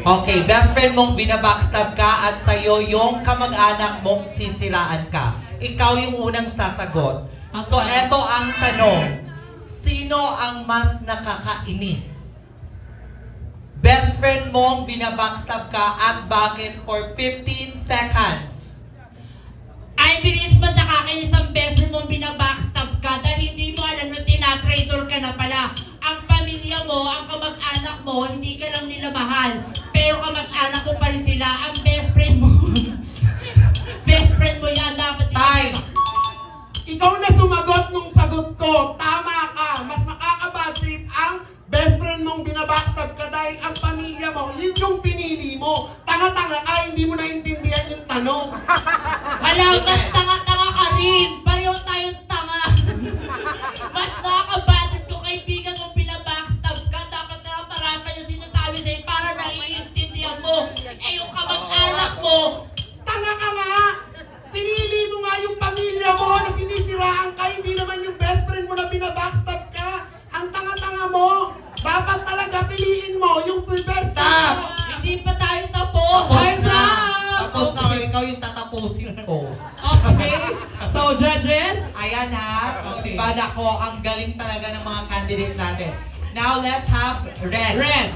Okay, best friend mong binabackstab ka at sa'yo yung kamag-anak mong sisiraan ka. Ikaw yung unang sasagot. So, eto ang tanong. Sino ang mas nakakainis? Best friend mong binabackstab ka at bakit for 15 seconds? Ay, bilis mo nakakainis ang best friend mong binabackstab ka dahil hindi mo alam na tinatrader ka na pala. Ang pamilya mo, ang kamag-anak mo, hindi ka lang nila mahal. Pero kamag-anak mo pa rin sila. Ang best friend mo, best friend mo yan, dapat Time! Ikaw na sumagot nung sagot ko. Tama ka. Mas nakaka-bad trip ang best friend mong binabackstab ka dahil ang pamilya mo, yun yung pinili mo. Tanga-tanga ka, hindi mo naintindihan yung tanong. Alam, mas tanga-tanga ka rin. Pareho tayong tanga. Mas nakakabatid ko kaibigan mong binabackstab ka. Dapat na lang parapan yung sinasabi sa'yo para naiintindihan mo. Eh yung kamag-anak mo, Tanga ka nga! Pinili mo nga yung pamilya mo na sinisiraan ka, hindi naman yung best friend mo na binabackstab ka. Ang tanga-tanga mo. Dapat talaga piliin mo yung best friend Stop! mo. hindi pa tayo tapos. Tapos na! Tapos na, ikaw yung tatapusin ko. Okay. So, judges? Ayan ha. So, Okay. diba nako, ang galing talaga ng mga candidate natin. Now, let's have Red. Red.